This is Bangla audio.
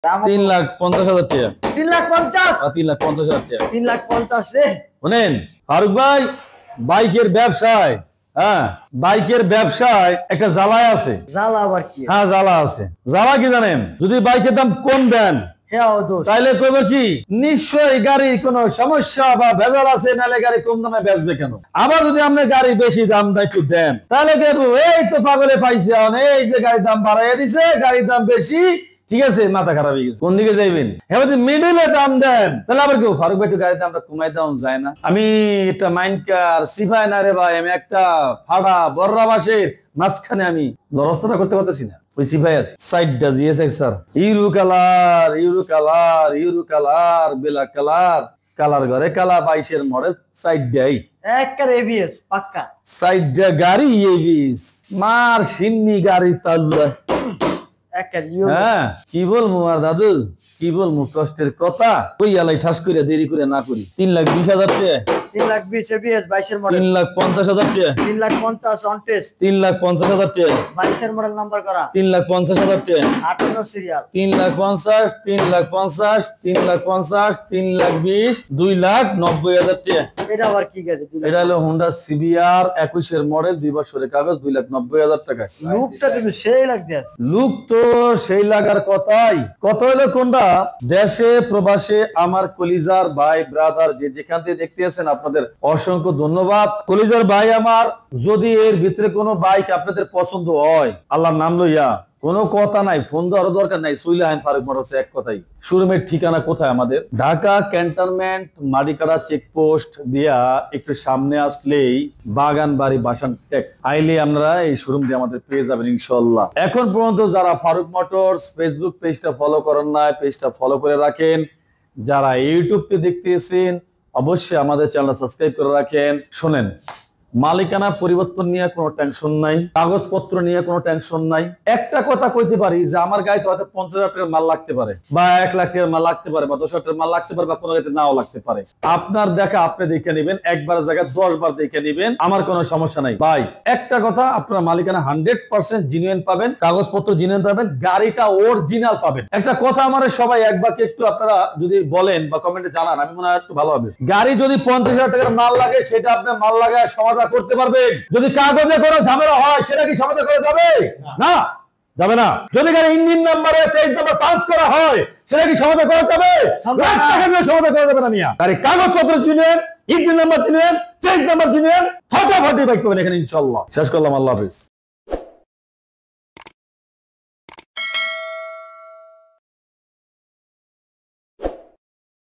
3,50,000 টাকা। 3,50,000 3,50,000 টাকা। 3,50,000 রে। শুনেন ফারুক ভাই, বাইকের ব্যবসায়, হ্যাঁ বাইকের ব্যবসায় একটা জ্বালা আছে। জ্বালা আবার কি? হ্যাঁ জ্বালা আছে। জ্বালা কি জানেন? যদি বাইকের দাম কম দেন তাইলে কইবে কি নিশ্চয়ই গাড়ির কোনো সমস্যা বা ভেজাল আছে, নালে গাড়ি কম দামে বেচবে কেন। আবার যদি আপনি গাড়ি বেশি দাম একটু দেন তাহলে কেবল এই তো পাগলে পাইছে, এই যে গাড়ির দাম বাড়াইয়া দিছে, গাড়ির দাম বেশি, ঠিক আছে মাথা খারাপ হয়ে গেছে। কোন দিকে যাইবেন? এবার যদি মিডিলে দাম দেন তাহলে আবার কেউ ফারুক ভাই একটু গাড়ির দামটা কমাই দেওয়া যায় না। আমি একটা মাইন্ডকার সিফাই না রে ভাই, আমি একটা ফাড়া বর্রাবাসের মাঝখানে আমি লড়াচড়া করতে পারতেছি না। ওই সিফাই আছে সাইডটা GSX sir, euro colour, euro colour, euro colour, বেলা কালার, কালার ঘরে কালা 22-এর মডেল, সাইডটাই একবার এবিএস পাক্কা, সাইডটা গাড়ি এবিএস মার সিন্নি গাড়ি তাল্লা। হ্যাঁ কি বলবো আর দাদু, কি বলবো কষ্টের কথা। ওই আলাই ঠাস করে দেরি করে না করি। 3,20,000 টাকা। 3,20,000 এবিএস 22-এর মডেল। 3,50,000 টাকা। 3,50,000 অন টেস্ট। 3,50,000 টাকা। 22-এর মডেল নাম্বার করা। 3,50,000 টাকা। 58 সিরিয়াল। 3,50,000, 3,50,000, 3,50,000, 3,20,000, 2,90,000 টাকা। এটা আবার কি গাড়ি? এটা হলো হোন্ডা সিবিআর 21-এর মডেল, 2 বছরের কাগজ, 2,90,000 টাকা। লুকটা কিন্তু সেই লাগতেছে। লুক তো সেই লাগার কথাই। কত হলো কোনটা দেশে প্রবাসে আমার কলিজার ভাই ব্রাদার যে যেখান থেকে দেখতে আছেন আপনাদের অসংখ্য ধন্যবাদ। কলিজার ভাই আমার, যদি এর ভিতরে কোনো বাইক আপনাদের পছন্দ হয় আল্লাহর নাম লইয়া কোনো কথা নাই, ফোন দেওয়ার দরকার নাই, সুইলা আইন ফারুক মোটরস এক কথাই। শোরুমের ঠিকানা কোথায়? আমাদের ঢাকা ক্যান্টনমেন্ট মাটিকাড়া চেকপোস্ট দিয়া একটু সামনে আসলেই বাগান বাড়ি বাসান টেক আইলে আপনারা এই শোরুম দিয়ে আমাদের পেয়ে যাবেন ইনশাআল্লাহ। এখন পর্যন্ত যারা ফারুক মোটরস ফেসবুক পেজটা ফলো করেন নাই, পেজটা ফলো করে রাখেন। যারা ইউটিউবতে দেখতেছেন অবশ্যই আমাদের চ্যানেল সাবস্ক্রাইব করে রাখেন। শোনেন, মালিকানা পরিবর্তন নিয়ে কোনো টেনশন নাই, কাগজপত্র নিয়ে কোনো টেনশন নাই। একটা কথা কইতে পারি যে আমার গাড়িতে হয়তো 50,000 টাকার মাল লাগতে পারে, বা 1 লাখ টাকার মাল লাগতে পারে, বা 10,000 টাকার মাল লাগতে পারে, বা কোনো গাড়িতে নাও লাগতে পারে। আপনার দেখা আপনি দেখে নেবেন, একবার জায়গায় 10 বার দেখে নেবেন, আমার কোনো সমস্যা নাই ভাই। একটা কথা, আপনার মালিকানা 100% জিনুইন পাবেন, কাগজপত্র জিনুইন পাবেন, গাড়িটা অরিজিনাল পাবেন। একটা কথা আমার সবাই একবারকে একটু আপনারা যদি বলেন বা কমেন্টে জানান, আমি মনে হয় একটু ভালো হবে। গাড়ি যদি 50,000 টাকার মাল লাগে সেটা আপনার মাল লাগায় সমাধান করতে পারবেন। যদি কাগজে কোনো ঝামেলা হয় সেটা কি সমাধান করা যাবে? না, যাবে না। যদি গাড়ি ইঞ্জিন নাম্বারে চেঞ্জ নাম্বার পাস করা হয় সেটা কি সমাধান করা যাবে? সমাধান করা যাবে না মিয়া। গাড়ি কাগজপত্র চিনেন, ইঞ্জিন নাম্বার চিনেন, চেঞ্জ নাম্বার চিনেন, ফটাফটি বাইক পাবেন এখানে ইনশাআল্লাহ। শেষ করলাম, আল্লাহ হাফেজ।